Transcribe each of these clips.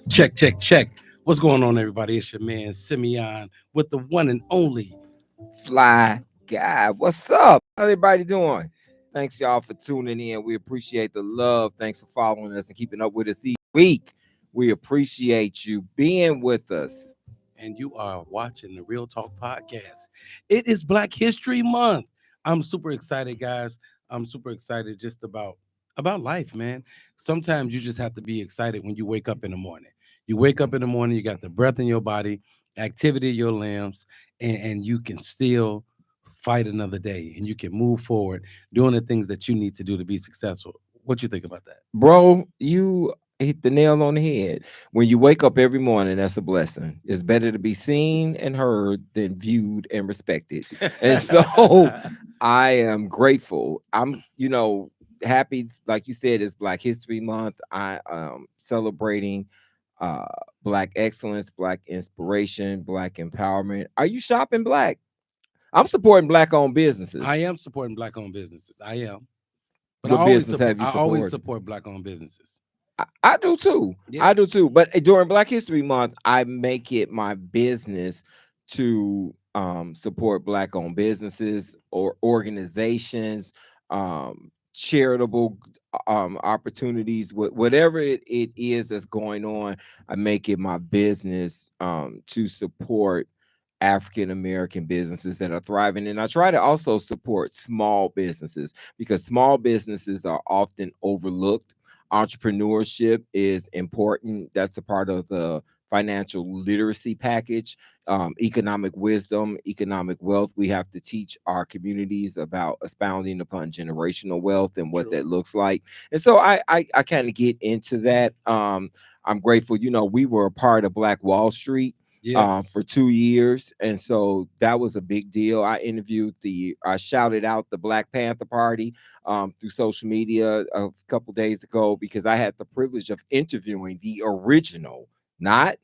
Check, check, check. What's going on, everybody? It's your man Simeon with the one and only. Fly guy. What's up? How everybody doing? Thanks y'all for tuning in. We appreciate the love. Thanks for following us and keeping up with us each week. We appreciate you being with us. And you are watching the Real Talk Podcast. It is Black History Month. I'm super excited, guys. I'm super excited just about life, man. Sometimes you just have to be excited when you wake up in the morning. You wake up in the morning, you got the breath in your body, activity in your limbs, and you can still fight another day and you can move forward doing the things that you need to do to be successful. What you think about Bro, you hit the nail on the head. When you wake up every morning, that's a blessing. It's better to be seen and heard than viewed and respected. And so that? I am grateful. I'm happy, like you said, it's Black History Month. I celebrating uh Black excellence, Black inspiration, Black empowerment. Are you shopping Black? I'm supporting Black owned I businesses. am supporting black owned businesses. I am. But I What always business support have you I always supported? support black owned businesses. I do too. Yeah. I do too. But during Black History Month, I make it my business to support Black owned businesses or organizations, charitable opportunities, whatever it is that's going on. I make it my business to support African American businesses that are thriving. And I try to also support small businesses because small businesses are often overlooked. Entrepreneurship is important. That's a part of the financial literacy package, economic wisdom, economic wealth. We have to teach our communities about expounding upon generational wealth and what True. that looks like. And so I kind of get into that. I'm grateful. We were a part of Black Wall Street Yes. for 2 years, and so that was a big deal. I shouted out the Black Panther Party through social media a couple days ago because I had the privilege of interviewing the original, not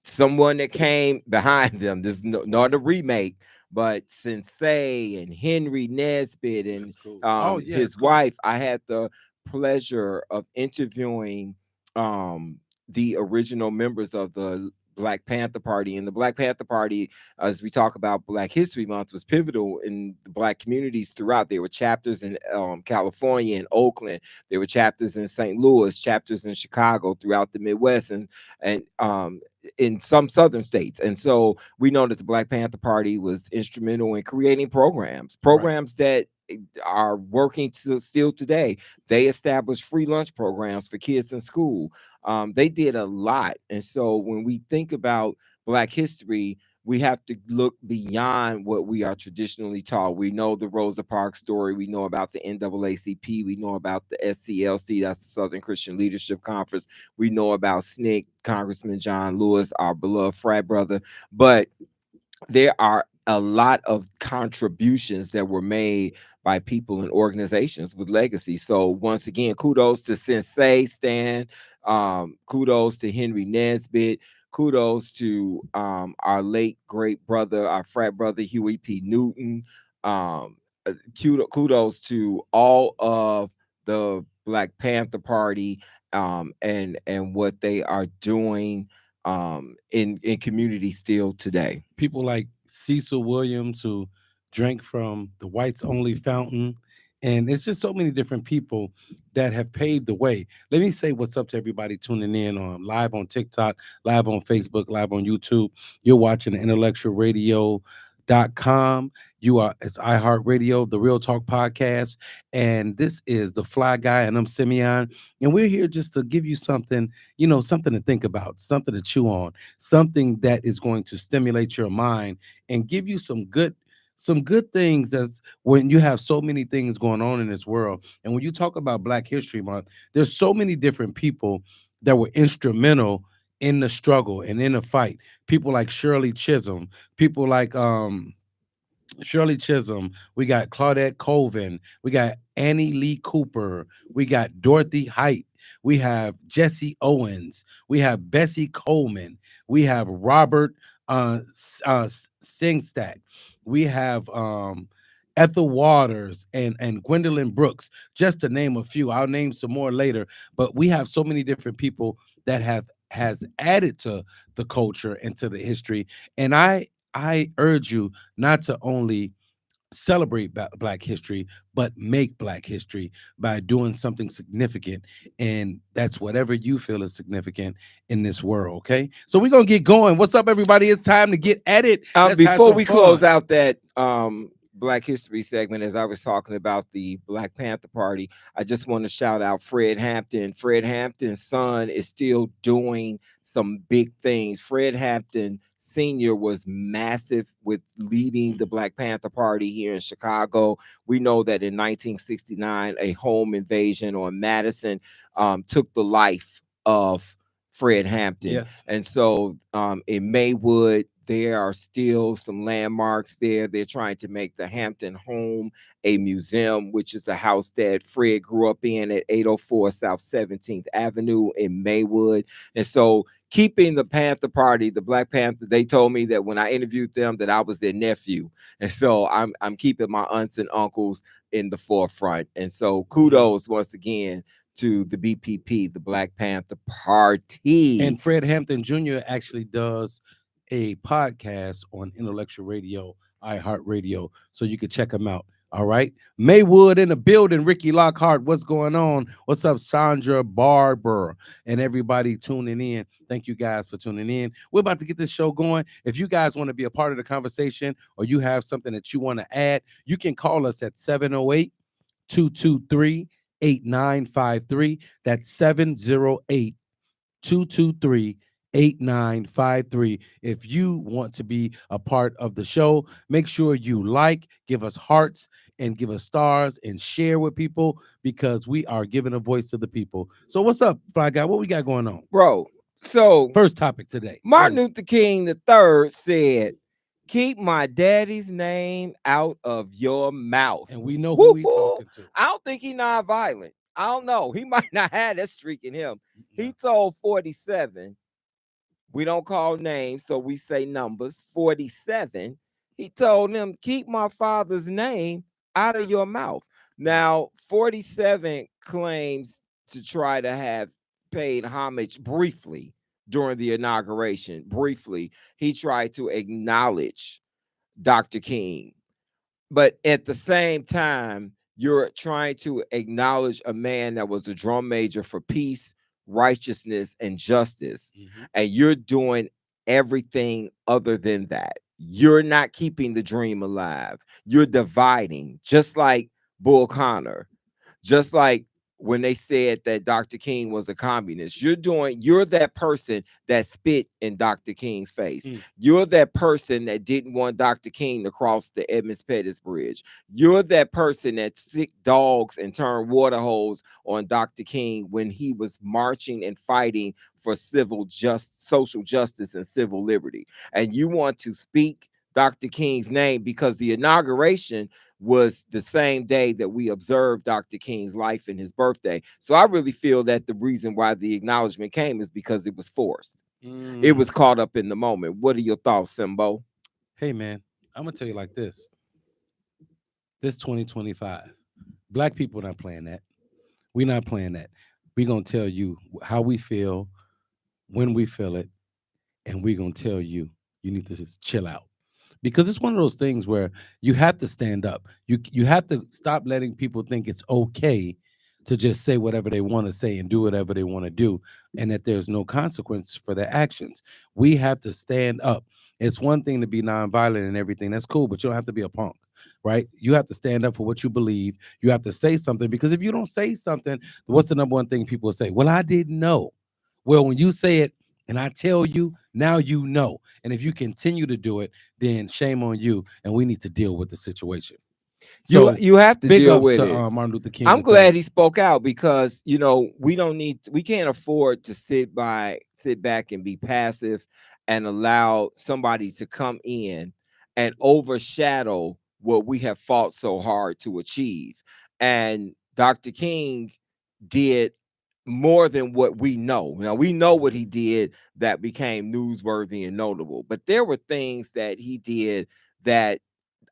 someone that came behind them. This is not a remake, but Sensei and Henry Nesbitt and That's cool. Oh yeah, it's his cool. wife. I had the pleasure of interviewing the original members of the Black Panther Party. And the Black Panther Party, as we talk about Black History Month, was pivotal in the Black communities throughout. There were chapters in California and Oakland. There were chapters in St. Louis, chapters in Chicago, throughout the Midwest, and in some southern states. And so we know that the Black Panther Party was instrumental in creating Right. programs that are working to still today. They established free lunch programs for kids in school. They did a lot. And so when we think about Black history, we have to look beyond what we are traditionally taught. We know the Rosa Parks story. We know about the NAACP. We know about the SCLC, that's the Southern Christian Leadership Conference. We know about SNCC, Congressman John Lewis, our beloved frat brother. But there are a lot of contributions that were made by people and organizations with legacy. So once again, kudos to Sensei Stan, kudos to Henry Nesbitt, kudos to our late great brother, our frat brother Huey P. Newton. Kudos to all of the Black Panther Party and what they are doing in community still today. People like Cecil Williams who drank from the whites only fountain. And it's just so many different people that have paved the way. Let me say what's up to everybody tuning in on live on TikTok, live on Facebook, live on YouTube. You're watching the IntellectualRadio.com. It's iHeartRadio, the Real Talk Podcast. And this is the Fly Guy, and I'm Simeon. And we're here just to give you something, something to think about, something to chew on, something that is going to stimulate your mind and give you some good things. That's when you have so many things going on in this world. And when you talk about Black History Month, there's so many different people that were instrumental in the struggle and in the fight. People like Shirley Chisholm, people like Shirley Chisholm, we got Claudette Colvin, we got Annie Lee Cooper, we got Dorothy Height, we have Jesse Owens, we have Bessie Coleman, we have Robert Singstack, we have Ethel Waters and Gwendolyn Brooks, just to name a few. I'll name some more later, but we have so many different people that have has added to the culture and to the history. And I urge you not to only celebrate black history, but make black history by doing something significant. And that's whatever you feel is significant in this world. Okay. So we're going to get going. What's up, everybody? It's time to get at it. Let's have Before some we close fun. out that Black History segment, as I was talking about the Black Panther Party, I just want to shout out Fred Hampton. Fred Hampton's son is still doing some big things. Fred Hampton Sr. was massive with leading the Black Panther Party here in Chicago. We know that in 1969, a home invasion on Madison took the life of Fred Hampton. Yes. And so in Maywood, there are still some landmarks there. They're trying to make the Hampton home a museum, which is the house that Fred grew up in at 804 South 17th Avenue in Maywood. And so keeping the Panther Party, the Black Panther, they told me that when I interviewed them that I was their nephew. And so I'm keeping my aunts and uncles in the forefront. And so kudos once again to the BPP, the Black Panther Party. And Fred Hampton Jr. actually does a podcast on Intellectual Radio, iHeartRadio, so you can check him out. All right. Maywood in the building. Ricky Lockhart, what's going on? What's up, Sandra Barber, and everybody tuning in? Thank you guys for tuning in. We're about to get this show going. If you guys want to be a part of the conversation or you have something that you want to add, you can call us at 708-223-8953. That's 708-223-8953. If you want to be a part of the show, make sure you like, give us hearts, and give us stars, and share with people, because we are giving a voice to the people. So what's up, Fly Guy? What we got going on? Bro, so First topic today. Martin Luther King III said, "Keep my daddy's name out of your mouth." And we know who we talking to. I don't think he's non-violent. I don't know. He might not have that streak in him. He told 47, we don't call names, so we say numbers, 47. He told him, "Keep my father's name out of your mouth." Now, 47 claims to try to have paid homage briefly during the inauguration. Briefly, he tried to acknowledge Dr. King. But at the same time, you're trying to acknowledge a man that was a drum major for peace, righteousness, and justice. And you're doing everything other than that. You're not keeping the dream alive. You're dividing, just like Bull Connor, just like when they said that Dr. King was a communist. You're that person that spit in Dr. King's face. You're that person that didn't want Dr. King to cross the Edmonds Pettus Bridge. You're that person that sick dogs and turned water holes on Dr. King when he was marching and fighting for social justice and civil liberty. And you want to speak Dr. King's name because the inauguration was the same day that we observed Dr. King's life and his birthday. So I really feel that the reason why the acknowledgement came is because it was forced. It was caught up in the moment. What are your thoughts, Simbo? Hey, man, I'm going to tell you like this. This 2025, black people not playing that. We're not playing that. We're going to tell you how we feel, when we feel it, and we're going to tell you, you need to just chill out. Because it's one of those things where you have to stand up. You have to stop letting people think it's okay to just say whatever they want to say and do whatever they want to do, and that there's no consequence for their actions. We have to stand up. It's one thing to be nonviolent and everything. That's cool, but you don't have to be a punk, right? You have to stand up for what you believe. You have to say something, because if you don't say something, what's the number one thing people will say? Well, I didn't know. Well, when you say it and I tell you, now you know. And if you continue to do it, then shame on you, and we need to deal with the situation. So you have to big deal ups with to it. Martin Luther King. I'm glad he spoke out because we can't afford to sit back and be passive and allow somebody to come in and overshadow what we have fought so hard to achieve. And Dr. King did more than what we know. Now, we know what he did that became newsworthy and notable, but there were things that he did that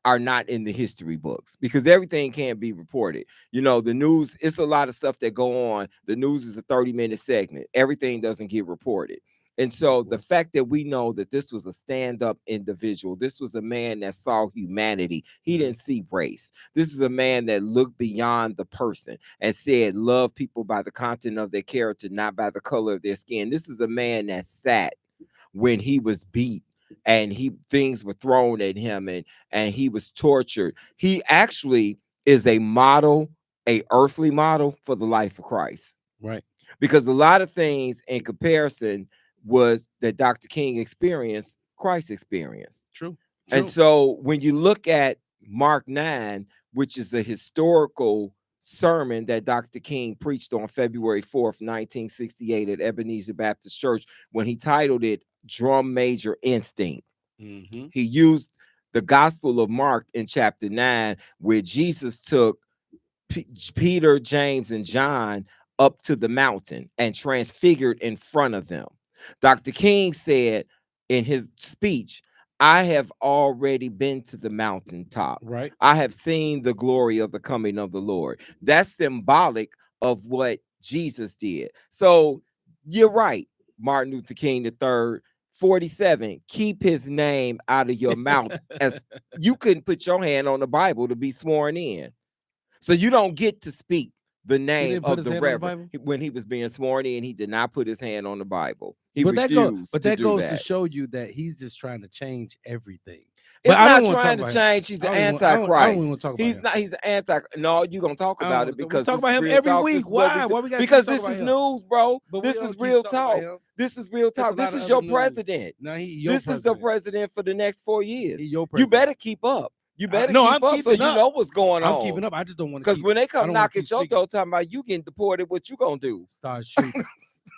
are not in the history books because everything can't be reported. You know, the news, it's a lot of stuff that go on. The news is a 30-minute segment. Everything doesn't get reported. And Of so the course. fact that we know that this was a stand-up individual, this was a man that saw humanity. He Mhm. didn't see race. This is a man that looked beyond the person and said, love people by the content of their character, not by the color of their skin. This is a man that sat when he was beat and he things were thrown at him and he was tortured. He actually is a model, a earthly model for the life of Christ. Right. Because a lot of things in comparison was that Dr. King experienced, Christ experienced. True. And True. so when you look at Mark 9, which is a historical sermon that Dr. King preached on February 4th, 1968 at Ebenezer Baptist Church, when he titled it Drum Major Instinct, Hmm. he used the Gospel of Mark in chapter 9, where Jesus took Peter, James, and John up to the mountain and transfigured in front of them. Dr. King said in his speech, I have already been to the mountaintop. Right. I have seen the glory of the coming of the Lord. That's symbolic of what Jesus did. So you're right, Martin Luther King III, 47, keep his name out of your mouth, as you couldn't put your hand on the Bible to be sworn in. So you don't get to speak the He name didn't put of his the hand on the reverend. Bible. When he was being sworn in, he did not put his hand on the Bible. He But that go refused but to that do goes to that. show you that he's just trying to change everything. But It's I don't not want to talk trying to about him. change. He's I an don't even want, I don't even antichrist. want to talk about He's him. not. He's an anti. No, you're gonna talk I don't about it want to, we because talk this about is him real every talk. This week. is what we Why? do. Why we gotta keep Because talking this about is him? news, bro. But we This don't is keep real talking about talk. him. This is real It's a talk. lot This of is other your news. president. Now he your This is the president. president for the next 4 years. He your You president. better keep up. You better No, keep I'm up so keeping you up. know what's going I'm on. keeping up. I just don't want to Because keep. when they I come don't want knock to keep at your speaking. door talking about you getting deported, what you gonna do? Start shooting.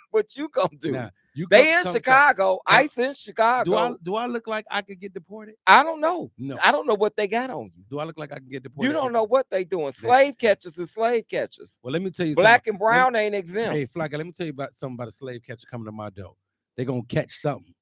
What you gonna do? Now you They in come talk. Chicago. Come. ICE in Do I Chicago. do I look like I could get deported? I don't know. No. I don't know what they got on you. Do I look like I can get You deported? don't know what they doing. They, Slave catchers is slave catchers. well, let me tell you something. Black and Let me, brown ain't exempt. hey, Flacco, let me tell you about something about a slave catcher coming to my door. They're gonna catch something,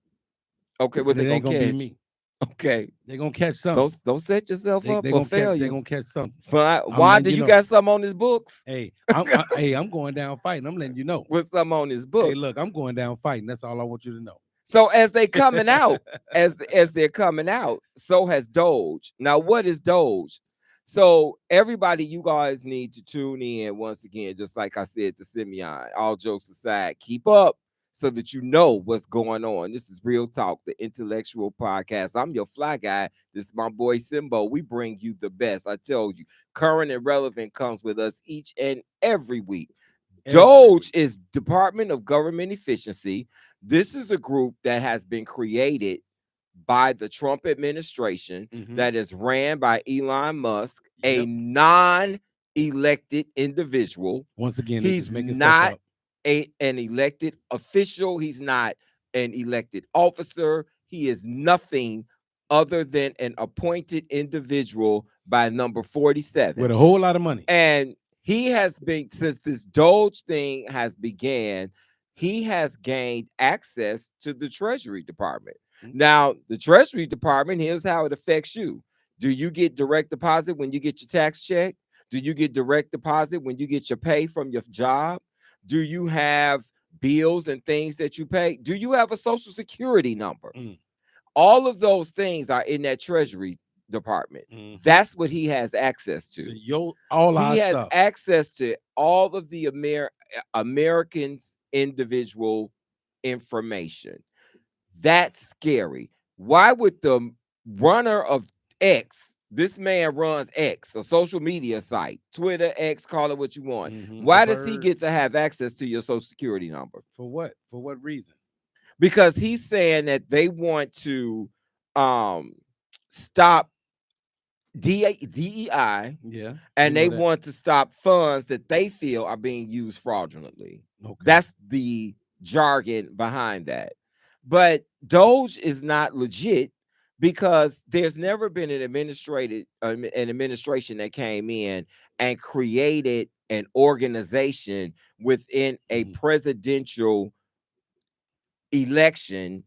Okay, what and they it gonna ain't gonna be catch? me. Okay, They're gonna catch something. don't set yourself up They for gonna catch. They failure. gonna catch something. I'm Why letting do you you know. got something on his books? Hey, I'm going down fighting. I'm letting you know. With something on his Hey, books. look, I'm going down fighting. That's all I want you to know. So as they coming out, as they're coming out, so has Doge. Now, what is Doge? So everybody, you guys need to tune in once again, just like I said to Simeon. All jokes aside, keep up so that you know what's going on. This is Real Talk, the intellectual podcast. I'm your fly guy. This is my boy Simbo. We bring you the best. I told you, current and relevant comes with us each and every week. Every DOGE week. is Department of Government Efficiency. This is a group that has been created by the Trump administration Mm-hmm. that is ran by Elon Musk, a Yep. non-elected individual. Once again, they just He's making stuff not up. an elected official. He's not an elected officer. He is nothing other than an appointed individual by number 47. With a whole lot of money. And he has been, since this Doge thing has began, he has gained access to the Treasury Department. Mm. Now, the Treasury Department, here's how it affects you. Do you get direct deposit when you get your tax check? Do you get direct deposit when you get your pay from your job? Do you have bills and things that you pay? Do you have a social security number? Mm. All of those things are in that Treasury Department. Mm-hmm. That's what he has access So to. all He our has stuff. access to all of the Americans' individual information. That's scary. Why would the runner of X, this man runs X, a social media site, Twitter, X, call it what you want. Mm-hmm. The Why does he bird. get to have access to your social security number? For what? For what reason? Because he's saying that they want to um stop DEI, Yeah, we and know they that. want to stop funds that they feel are being used fraudulently. Okay. That's the jargon behind that. But Doge is not legit because there's never been an administration that came in and created an organization within a Mhm. presidential election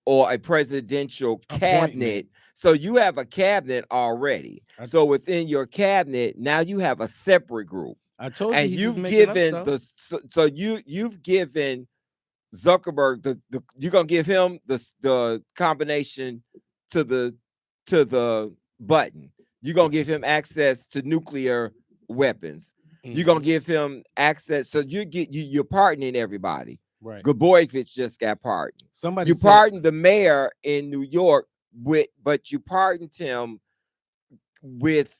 or a presidential Appointment. cabinet. So you have a cabinet already. I, So within your cabinet, now you have a separate group. I told you And he's just you've making up given stuff. the so you've given Zuckerberg the you're gonna give him the combination to the button. You're gonna give him access to nuclear weapons. You're gonna Hmm. give him access. So you're pardoning everybody. Right. Gaborovich just got pardoned. Somebody You said pardoned the mayor in New York but you pardoned him with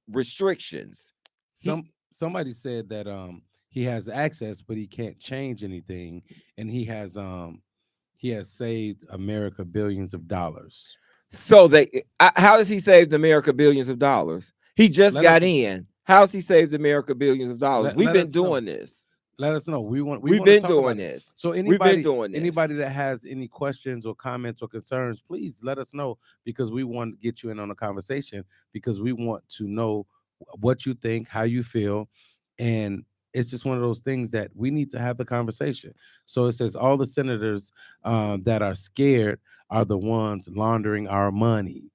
restrictions. He somebody said that he has access, but he can't change anything, and he has saved America billions of dollars. So how does he save America billions of dollars? He just Let us got in. How's he saved America billions of dollars? We've let been us know. doing this. Let us know. We We've want to been talk doing about it. this. So We've been doing this. anybody that has any questions or comments or concerns, please let us know, because we want to get you in on a conversation, because we want to know what you think, how you feel, and it's just one of those things that we need to have the conversation. So it says all the senators that are scared are the ones laundering our money.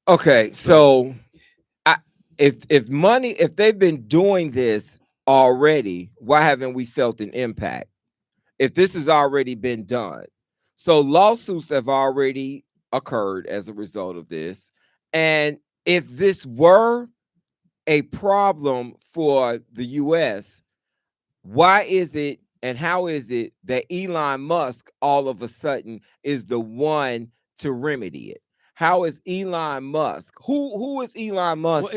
Okay, So so I, if they've been doing this already, why haven't we felt an impact? If this has already been done, so lawsuits have already occurred as a result of this, and if this were a problem for the U.S., why is it and how is it that Elon Musk all of a sudden is the one to remedy it? How is Elon Musk? Who is Elon well, Musk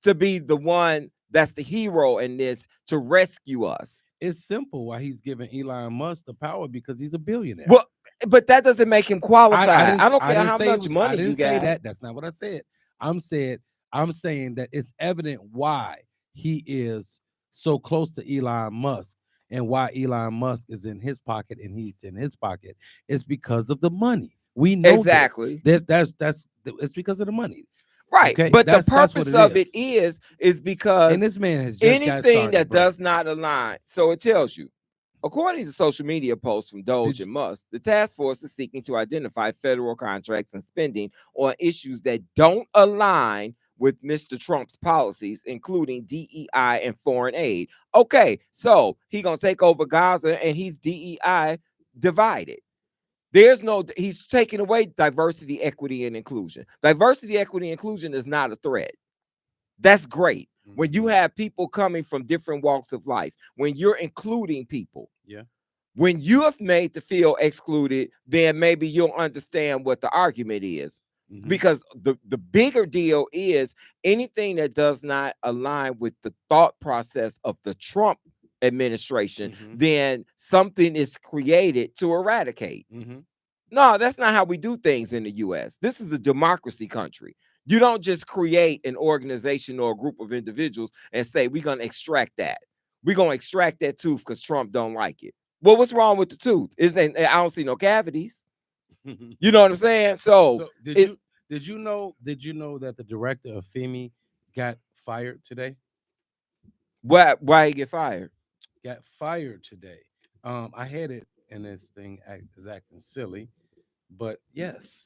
to be the one that's the hero in this to rescue us? it's simple why he's giving Elon Musk the power, because he's a billionaire. Well, but that doesn't make him qualified. I don't I care didn't how say it much was. I money didn't you say got. that. That's not what I said. I'm said. I'm saying that it's evident why he is so close to Elon Musk, and why Elon Musk is in his pocket and he's in his pocket. It's because of the money. We know this. Exactly. That's it's because of the money. Right. Okay, But the that's what purpose it of it is. is And because this man has just got anything started, that bro. does not align, so it tells you, according to social media posts from Did DOGE you, and Musk, the task force is seeking to identify federal contracts and spending on issues that don't align with Mr. Trump's policies, including DEI and foreign aid. Okay, so he gonna take over Gaza and he's DEI divided. There's no, he's taking away diversity, equity, and inclusion. Diversity, equity, and inclusion is not a threat. That's great. When you Mhm. have people coming from different walks of life, when you're including people, Yeah. when you have made to feel excluded, then maybe you'll understand what the argument is. Hmm. Because the bigger deal is anything that does not align with the thought process of the Trump administration, Hmm. then something is created to eradicate. Hmm. No, that's not how we do things in the US. This is a democracy country. You don't just create an organization or a group of individuals and say, we're going to extract that. We're going to extract that tooth because Trump don't like it. Well, what's wrong with the tooth? I don't see no cavities. You know what I'm saying? So So it's did you know that the director of FEMI got fired today? why he get fired? Got fired today. I had it, and this thing is acting silly, but yes,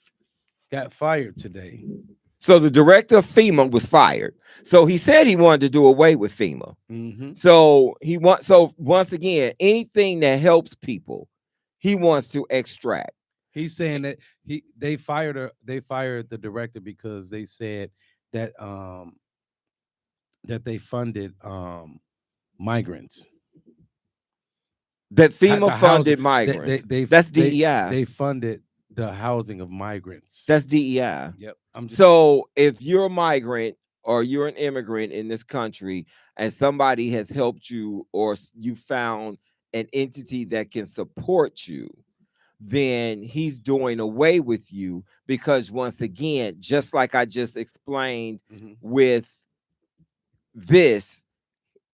got fired today. So the director of FEMA was fired. So he said he wanted to do away with FEMA. Hmm. So once again, anything that helps people, he wants to extract. He's saying that they fired her. They fired the director because they said that that they funded migrants. That FEMA The housing. funded migrants. They That's they DEI. they funded the housing of migrants. That's DEI. Yep. I'm just. So if you're a migrant or you're an immigrant in this country and somebody has helped you or you found an entity that can support you, then he's doing away with you because once again, just like I just explained Mhm. with this,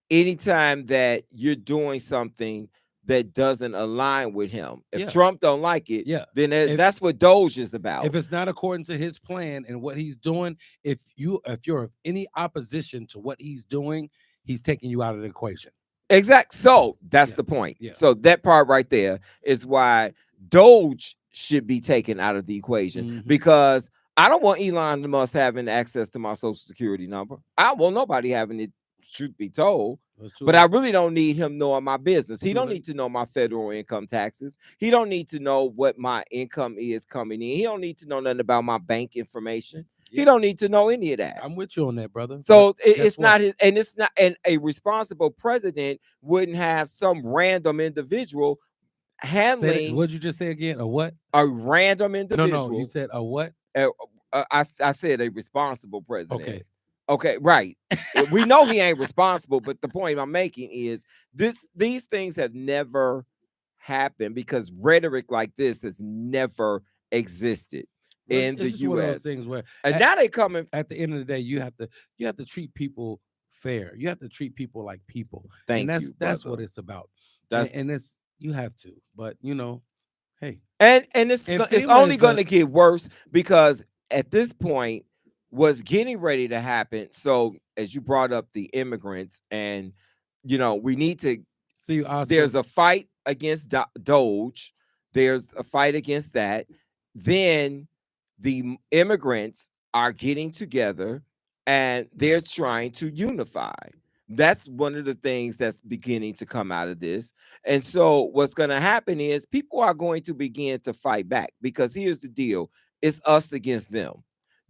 anytime that you're doing something that doesn't align with him, if Yeah. Trump don't like it, Yeah. then If that's what DOGE is if about. it's not according to his plan and what he's doing, if you're of any opposition to what he's doing, he's taking you out of the equation. Exact. So that's Yeah. the point. Yeah. So that part right there is why Doge should be taken out of the equation, Hmm. because I don't want Elon Musk having access to my social security number. I don't want nobody having it, truth be told. That's too But I late. really don't need him knowing my business. He Too don't late. need to know my federal income taxes. He don't need to know what my income is coming in. He don't need to know nothing about my bank information. He Yeah. don't need to know any of that. I'm with you on that, brother. But So guess it's what? not his, and it's not, and a responsible president wouldn't have some random individual Say that. handling What'd you just say again? A what? a random No, no. You individual. said a what? uh, I said a responsible president. Okay. Okay, right. We know he ain't responsible, but the point I'm making is these things have never happened because rhetoric like this has never existed Well, in the it's just one of those US. things where And now they coming. at the end of the day, you have to treat people fair. You have to treat people like people, and Thank that's you, that's brother. what it's about. And, That's and it's you have to, but hey, and and it's FEMA only is going a to get worse because at this point what's getting ready to happen. So as you brought up the immigrants, and we need to, see there's also. a fight against Doge, there's a fight against that. Then the immigrants are getting together and they're trying to unify. That's one of the things that's beginning to come out of this. And so what's going to happen is people are going to begin to fight back, because here's the deal: it's us against them.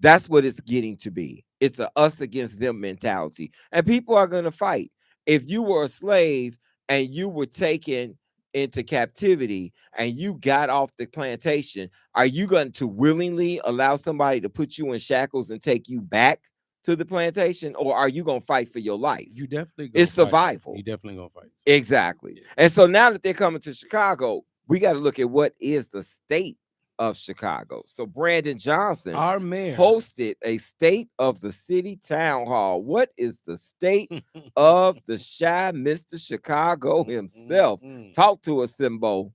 That's what it's getting to be. It's a us against them mentality. And people are going to fight. If you were a slave and you were taken into captivity and you got off the plantation, are you going to willingly allow somebody to put you in shackles and take you back to the plantation, or are you going to fight for your life? You definitely gonna It's fight. You survival. definitely gonna fight. Exactly. Yeah. And so now that they're coming to Chicago, we got to look at what is the state of Chicago. So Brandon Johnson Our mayor. hosted a state of the city town hall. What is the state of the shy Mr. Chicago himself? Mm. Talk to us, Simbo.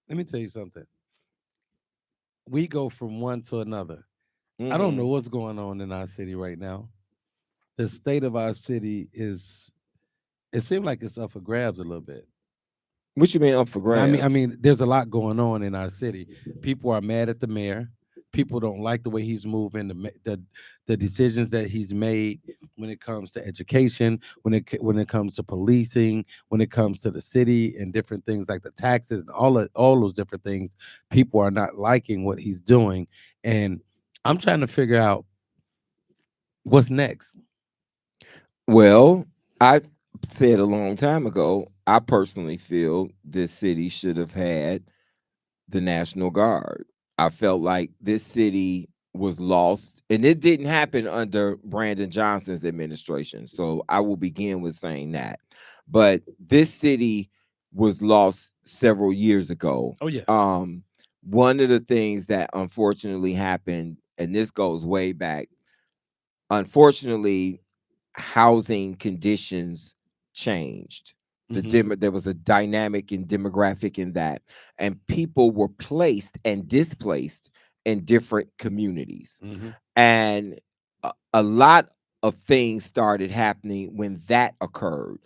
Let me tell you something. We go from one to another. I don't know Hmm. what's going on in our city right now. The state of our city is. It seems like it's up for grabs a little bit. What you mean up for I mean, I grabs? mean, there's a lot going on in our city. People are mad at the mayor. People don't like the way he's moving, the decisions that he's made when it comes to education, when it comes to policing, when it comes to the city and different things like the taxes and all those different things. People are not liking what he's doing, and I'm trying to figure out what's next. Well, I said a long time ago, I personally feel this city should have had the National Guard. I felt like this city was lost, and it didn't happen under Brandon Johnson's administration. So I will begin with saying that. But this city was lost several years ago. Oh yes. Um, One of the things that unfortunately happened, and this goes way back, unfortunately, housing conditions changed. Hmm. There was a dynamic and demographic in that, and people were placed and displaced in different communities, Hmm. and a lot of things started happening when that occurred.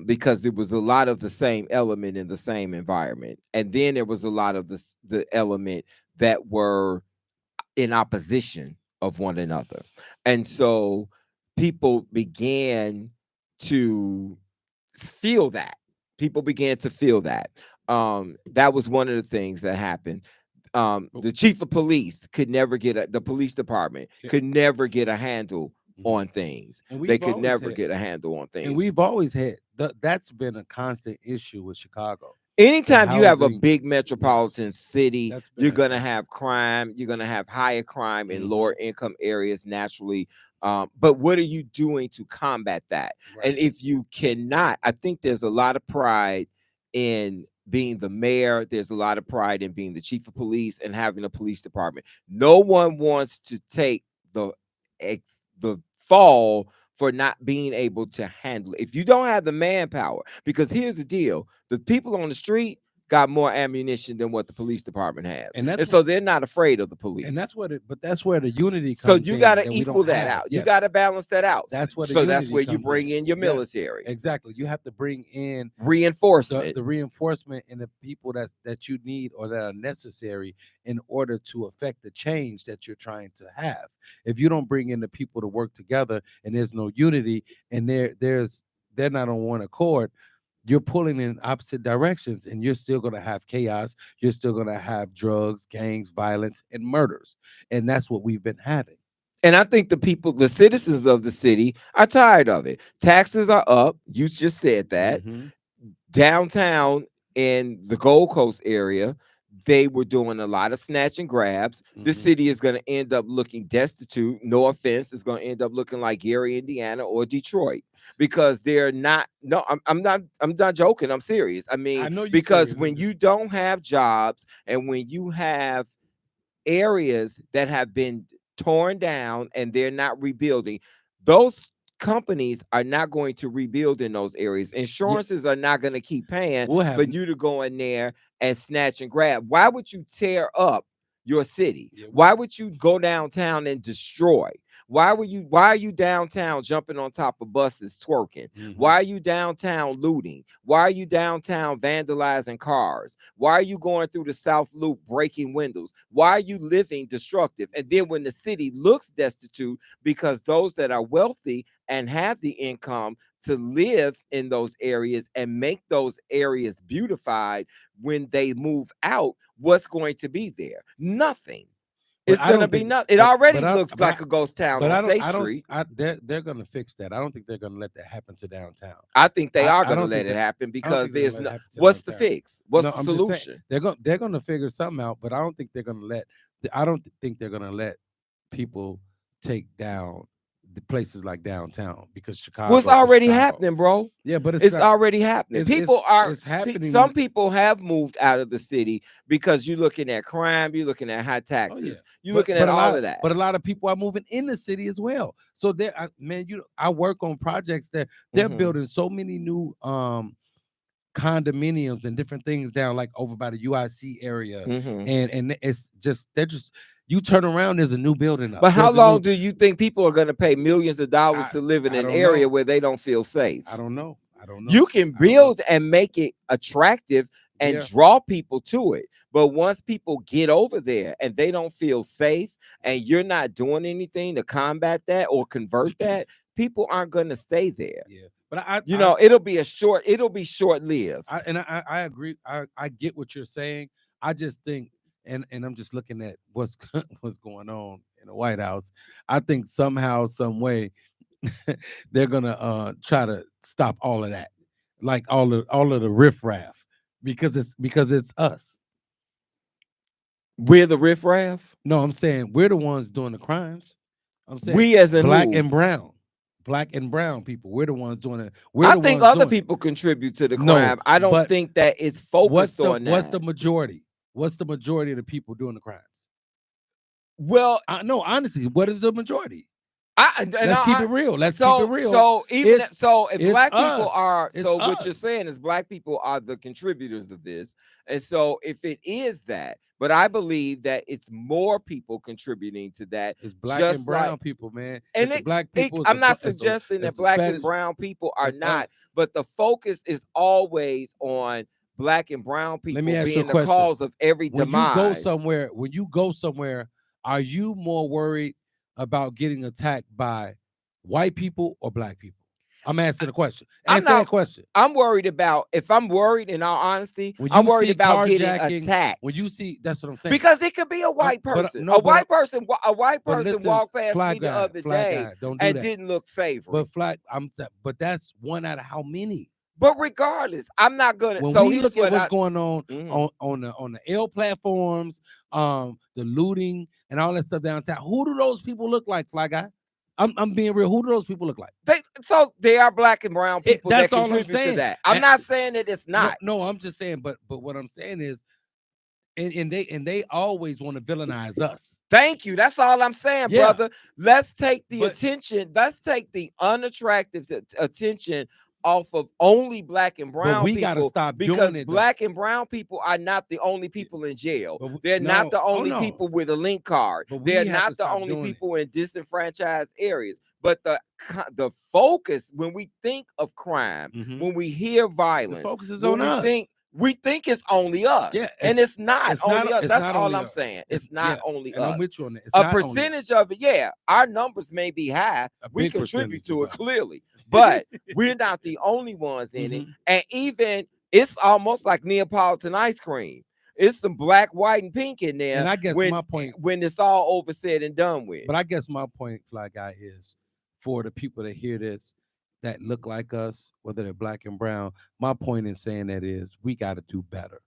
Because it was a lot of the same element in the same environment, and then there was a lot of the element that were in opposition of one another. And so people began to feel that. People began to feel that. That was one of the things that happened. The chief of police could never the police department could never get a handle Hmm. on things. And They we've could always never had get a handle on And things. we've always had that's been a constant issue with Chicago. The Anytime you have a housing, big yes, metropolitan city, that's been you're a going to constant. have crime. You're going to have higher crime in Hmm. lower income areas naturally. But what are you doing to combat that? And Right. if you cannot, I think there's a lot of pride in being the mayor. There's a lot of pride in being the chief of police and having a police department. No one wants to take the the fall for not being able to handle it. If you don't have the manpower, because here's the deal: the people on the street got more ammunition than what the police department has, And and that's so they're not afraid of the police. and that's what it. But that's where the unity So comes you in got to that we equal don't that have. out. You Yes, got to balance that out. that's where the So that's unity where you comes bring in. in your Yes, military exactly. You have to bring in reinforcement. the reinforcement and the people that you need or that are necessary in order to affect the change that you're trying to have. If you don't bring in the people to work together and there's no unity and they're not on one accord, you're pulling in opposite directions and you're still going to have chaos. You're still going to have drugs, gangs, violence, and murders. And that's what we've been having. And I think the people, the citizens of the city, are tired of it. Taxes are up. You just said that. Mm-hmm. Downtown in the Gold Coast area, they were doing a lot of snatch and grabs. The Mm-hmm. city is going to end up looking destitute. No offense, it's going to end up looking like Gary, Indiana, or Detroit, because they're not. No, I'm not joking. I'm serious. I I mean, know you're because serious. when you don't have jobs and when you have areas that have been torn down and they're not rebuilding, those companies are not going to rebuild in those areas. Yeah, Insurances are not going to keep paying we'll for have. you to go in there and snatch and grab. Why would you tear up your city? Yeah, Why would you go downtown and destroy? Why are you downtown jumping on top of buses twerking? Why mm-hmm. are you downtown looting? Why are you downtown vandalizing cars? Why are you going through the South Loop breaking windows? Why are you living destructive? And then when the city looks destitute, because those that are wealthy and have the income to live in those areas and make those areas beautified, when they move out, what's going to be there? Nothing. But It's I gonna don't be think. nothing. It already looks But like a ghost town but on I don't. State I don't. Street. They're gonna fix that. I don't think they're gonna let that happen to downtown. I think they are I gonna don't let think it that. happen I don't because think they're gonna there's let it no. happen to What's the downtown. fix? What's No, the I'm just saying solution? they're gonna figure something out. But I don't think they're gonna let. I don't think they're gonna let people take down the places like downtown because Well, it's Chicago is already Chicago. happening, bro. Yeah, but it's It's not. already happening. People are. It's happening. Some people have moved out of the city because you're looking at crime, you're looking at high Oh yeah, taxes, you're looking at but all of that. a lot of people are moving in the city as well. So there, man, I work on projects that they're Hmm. building so many new condominiums and different things down like over by the UIC area, Hmm. and it's just they're just you turn around, there's a new building up. But how There's a new. long do you think people are going to pay millions of dollars I to live in I an don't area know. where they don't feel safe? I don't know. I don't know. You can I don't know. build and make it attractive and Yeah. draw people to it. But once people get over there and they don't feel safe and you're not doing anything to combat that or convert that, people aren't going to stay there. Yeah. But I You I know, it'll be short lived. I agree. I get what you're saying. I just think, and I'm just looking at what's what's going on in the White House. I think somehow, some way, they're gonna try to stop all of that, like all of the riffraff, because it's us. We're the riffraff. No, I'm saying we're the ones doing the crimes. I'm saying We as in black who? and brown, black and brown people. We're the ones doing it. We're I the think ones other doing it. people contribute to the No, crime. I don't but think that it's focused on what's that. the majority? What's the majority of the people doing the crimes? Well, No, honestly, what is the majority? Let's Let's keep it real. Let's keep it real. so even so if It's black people us. are, It's so what you're us. saying is black people are the contributors of this. And so if it is that, but I believe that it's more people contributing to that, It's black and just like, brown people, man. and It's the black people. I'm not It's the suggesting it's that the black and Spanish. brown people are It's not, us. but the focus is always on black and brown Let me people ask you a being the question. cause of every demise. When you go somewhere, are you more worried about getting attacked by white people or black people? I'm asking a question. I'm Answer that not. question. I'm worried about. If I'm worried, in all honesty, When I'm you worried see about getting carjacking, attacked. when you see, that's what I'm saying. Because it could be a white But person. no, A white but person listen, walked past me the other fly day guy, don't do and that. didn't look savory. But that's one out of how many? But regardless, I'm not gonna. When So we here's look at what what's I. going on Mhm. on the L platforms, the looting and all that stuff downtown, who do those people look like, Fly Guy? I'm being real. Who do those people look like? They are black and brown people that That's all I'm contribute to saying. that. I'm not saying that it's No, not. no, I'm just saying. But what I'm saying is, and they always want to villainize us. Thank you. That's all I'm saying, Yeah, brother. Let's take the but attention. Let's take the unattractive attention off of only black and But brown we gotta people, stop doing because it though. black and brown people are not the only people in jail. But They're not no, the oh only no. people with a link card. But They're we have to not the stop only doing it. people in disenfranchised areas. But the focus when we think of crime, Mhm. when we hear The violence, focus is when on we think us. it's only us, Yeah, and it's not it's only not us. it's That's not all only I'm saying. it's It's not yeah, only and I'm us. with you on that. It's A not only us. percentage of it, yeah, our numbers may be high. A We big contribute percentage is to it us. clearly, but we're not the only ones in it. Mhm. And even it's almost like Neapolitan ice cream. It's some black, white, and pink in And there I guess my point, when it's all over said and done with. but I guess my point, Fly Guy, is for the people that hear this that look like us, whether they're black and brown. My point in saying that is we got to do better.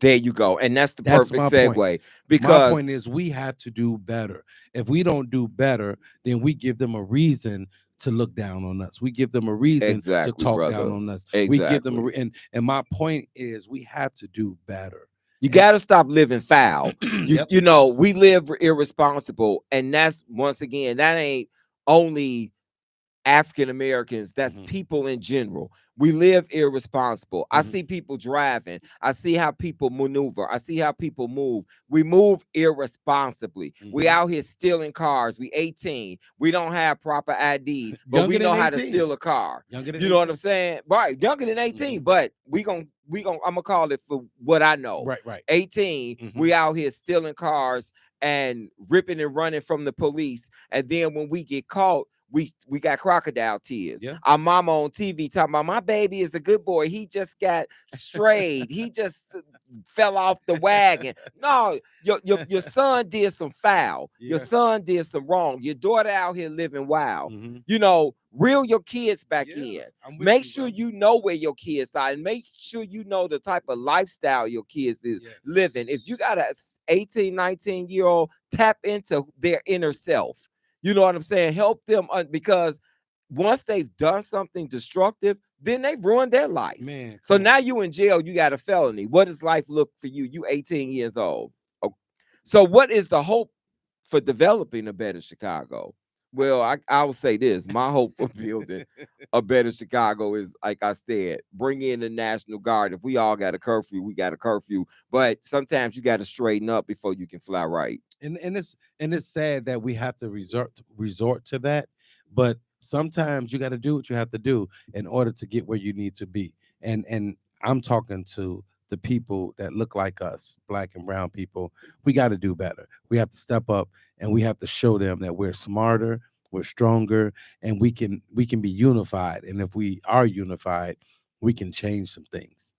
There you go, and that's the That's perfect my point. segue My because point is we have to do better. If we don't do better, then we give them a reason to look down on us. We give them a reason to exactly, talk down brother, on us. We give them exactly. and my point is we have to do better. You And got to stop living foul. You yep. you know we live irresponsible, and that's once again that ain't only African Americans, that's Mhm, people in general. We live irresponsible. I mhm, see people driving. I see how people maneuver. I see how people move. We move irresponsibly. We mhm. out here stealing cars. We 18. We don't have proper ID, but Younger we than know how to 18. steal a car. Younger than You know what 18. I'm saying? Right, younger than 18, Mhm. but I'm gonna call it for what I know. Right, right. 18, Mhm. we out here stealing cars and ripping and running from the police. And then when we get caught, we got crocodile tears. Yeah. Our mama on TV talking about my baby is a good boy. He just got strayed. He just fell off the wagon. No, your son did some foul. Your Yeah. son did some wrong. Your daughter out here living wild. Mhm. You know, reel your kids back Yeah. in. I'm with Make you, sure bro. you know where your kids are, and make sure you know the type of lifestyle your kids is living. If you Yes. got a 18, 19-year-old, tap into their inner self. You know what I'm saying? Help them because once they've done something destructive, then they've ruined their life. Man, So come on. now you in jail, you got a felony. What does life look for you? You 18 years old. Oh, so what is the hope for developing a better Chicago? Well, I will say this. My hope for building a better Chicago is, like I said, bring in the National Guard. If we all got a curfew, we got a curfew. But sometimes you got to straighten up before you can fly right. And it's sad that we have to resort to that, but sometimes you got to do what you have to do in order to get where you need to be. And I'm talking to the people that look like us, black and brown people. We got to do better. We have to step up and we have to show them that we're smarter, we're stronger, and we can be unified. And if we are unified, we can change some things.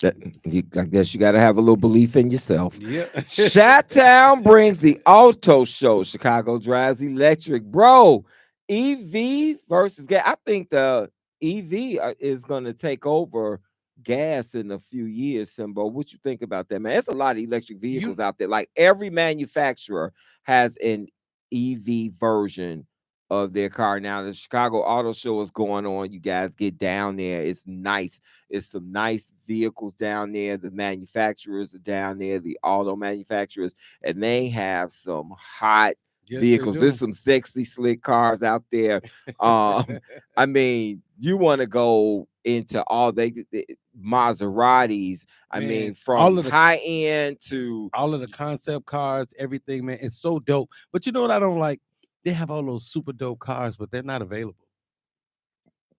I guess you got to have a little belief in yourself. Yeah. Chi-Town brings the auto show. Chicago drives electric. Bro, EV versus gas. I think the EV is going to take over gas in a few years, Simbo. What you think about that, man? There's a lot of electric you vehicles out there. Like every manufacturer has an EV version of their car. Now, the Chicago Auto Show is going on. You guys get down there. It's nice. It's some nice vehicles down there. The manufacturers are down there, the auto manufacturers, and they have some hot yes, they vehicles. There's do. some sexy, slick cars out there. I mean, you want to go into all the Maseratis. I Man, mean, from high end to all of the concept cars, everything, man, it's so dope. But you know what I don't like? They have all those super dope cars, but they're not available.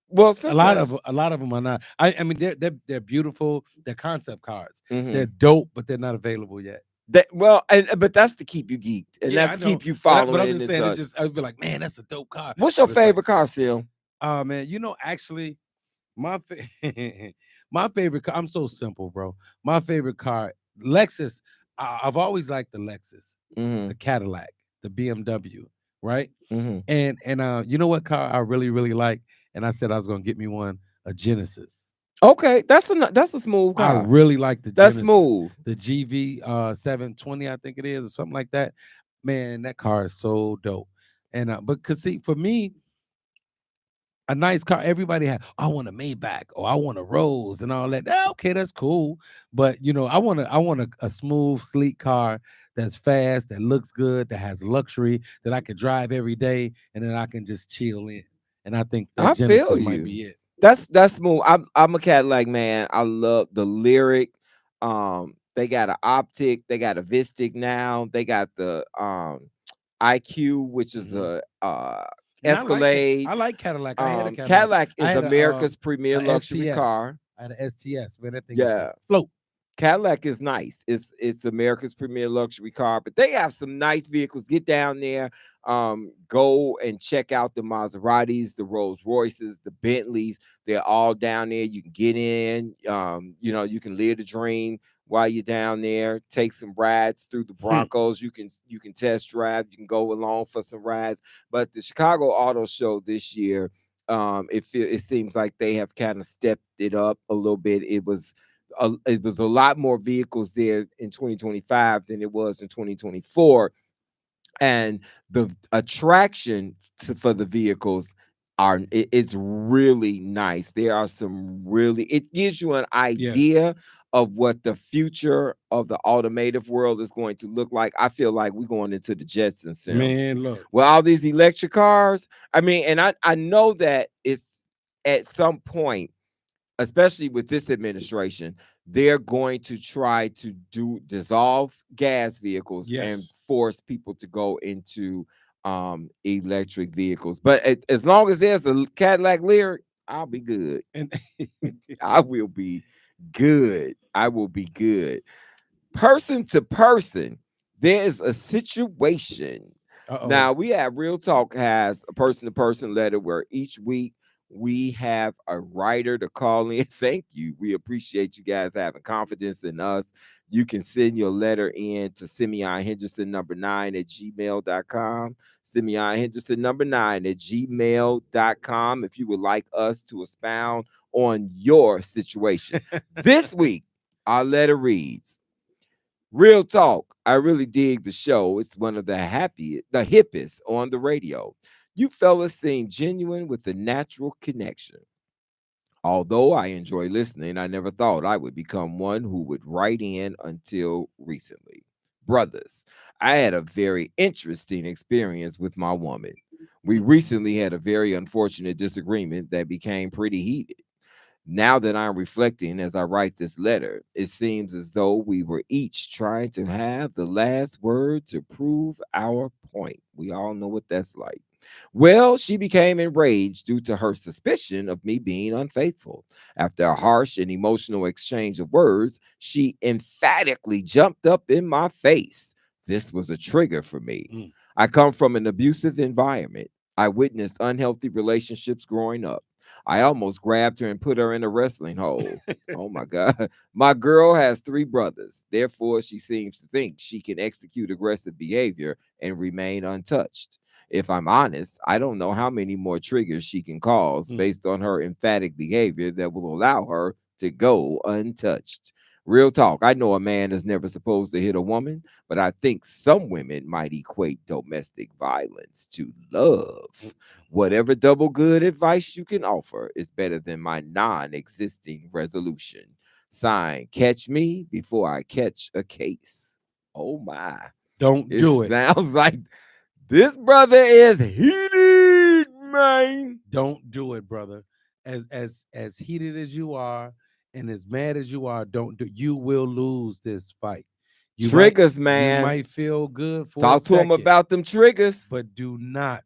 well, A lot sometimes. of a lot of them are not. I mean, they're beautiful. They're concept cars. They're Mhm. dope, but they're not available yet. That well, and but that's to keep you geeked, and Yeah, that's I to know, keep you but I'm following just and saying. It such. just I'd be like, man, that's a dope car. What's your But it's like, favorite car, Sil? oh man, actually, my my favorite car. I'm so simple, bro. My favorite car, Lexus. I've always liked the Lexus, Mm-hmm. the Cadillac, the BMW, right? Mm-hmm. And you know what car I really really like? And I said I was gonna get me one, a Genesis. Okay, that's a smooth I car. really like the That's Genesis, smooth. the GV 720, I think it is, or something like that. Man, that car is so dope. And but cause see, for me, a nice car, everybody had, I want a Maybach or I want a Rose and all that. Okay, that's cool. But I want a smooth, sleek car that's fast, that looks good, that has luxury, that I could drive every day, and then I can just chill in. And I think that I feel Genesis might you. be it. That's smooth. I'm a Cadillac man. I love the lyric. They got an optic. They got a Vistic now. They got the IQ, which is Hmm. a And I like that. Escalade. I like Cadillac. I had a Cadillac. Cadillac I is had America's premier a luxury STS. car. I had a STS. Man, that thing used to Yeah, float. Cadillac is nice. It's America's premier luxury car, but they have some nice vehicles. Get down there, go and check out the Maseratis, the Rolls Royces, the Bentleys. They're all down there. You can get in. You can live the dream while you're down there. Take some rides through the Hmm. Broncos. You can test drive. You can go along for some rides. But the Chicago Auto Show this year, it seems like they have kind of stepped it up a little bit. It was a lot more vehicles there in 2025 than it was in 2024, and the attraction for the vehicles it's really nice. There are some really, it gives you an Yes, idea of what the future of the automotive world is going to look like. I feel like we're going into the Jetsons soon man. Look, with all these electric cars. I mean, and I know that it's at some point, especially with this administration, they're going to try to dissolve gas vehicles and yes, force people to go into electric vehicles. But as long as there's a Cadillac Lyric, I'll be good. and I will be good. I will be good. Person to person, there is a situation. uh-oh. Now we have Real Talk has a person to person letter where each week we have a writer to call in. Thank you. We appreciate you guys having confidence in us. You can send your letter in to Simeon Henderson number 9 at gmail.com. Simeon Henderson number 9 at gmail.com if you would like us to expound on your situation. This week, our letter reads, Real talk. I really dig the show. It's one of the hippest on the radio. You fellas seem genuine with a natural connection. Although I enjoy listening, I never thought I would become one who would write in until recently. Brothers, I had a very interesting experience with my woman. We recently had a very unfortunate disagreement that became pretty heated. Now that I'm reflecting as I write this letter, it seems as though we were each trying to have the last word to prove our point. We all know what that's like. Well, she became enraged due to her suspicion of me being unfaithful. After a harsh and emotional exchange of words, she emphatically jumped up in my face. This was a trigger for me. Mm. I come from an abusive environment. I witnessed unhealthy relationships growing up. I almost grabbed her and put her in a wrestling hole. Oh my God. My girl has 3 brothers. Therefore, she seems to think she can execute aggressive behavior and remain untouched. If I'm honest, I don't know how many more triggers she can cause Mm. based on her emphatic behavior that will allow her to go untouched. Real talk. I know a man is never supposed to hit a woman, but I think some women might equate domestic violence to love. Whatever double good advice you can offer is better than my non existing resolution. Sign, catch me before I catch a case. Oh my. Don't It do it. sounds like this brother is heated, man. Don't do it, brother. As heated as you are and as mad as you are, don't do. You will lose this fight. You might Triggers, you man. might feel good for a Talk to him second, about them triggers. but do not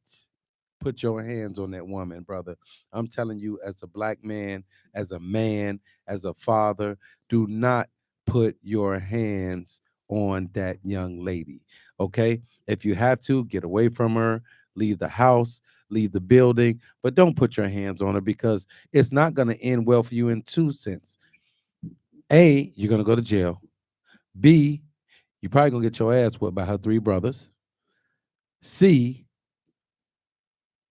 put your hands on that woman, brother. I'm telling you, as a black man, as a father, do not put your hands on that young lady. Okay? If you have to, get away from her, leave the house, leave the building, but don't put your hands on her because it's not going to end well for you in two sense. A, you're going to go to jail. B, you're probably going to get your ass whipped by her 3 brothers. C,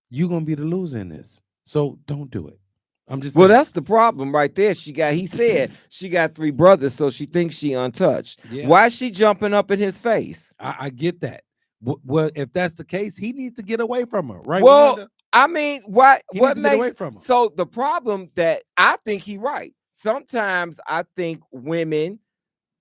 you're gonna be the loser in this. So don't do it. I'm just Well, saying. that's the problem right there. He said she got 3 brothers, so she thinks she untouched. Yeah, Why is she jumping up in his face? I get that. Well, if that's the case, he needs to get away from her, right, Well, Wanda? I mean, what He needs what to get away makes from her. so the problem that I think he right. Sometimes I think women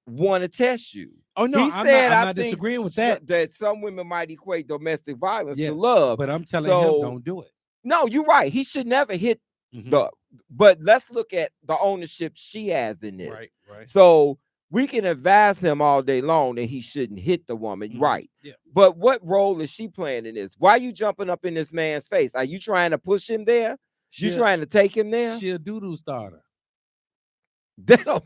want to test you. Oh no, He I'm not. said, I'm I not think disagreeing with that. that some women might equate domestic violence to Yeah, love. but I'm telling him So don't do it. no, you're right. He should never hit Hmm. the but let's look at the ownership she has in this. Right, right. So we can advise him all day long that he shouldn't hit the woman, right? Yeah. But what role is she playing in this? Why are you jumping up in this man's face? Are you trying to push him there? You She trying to take him there? she a doo-doo starter. That don't,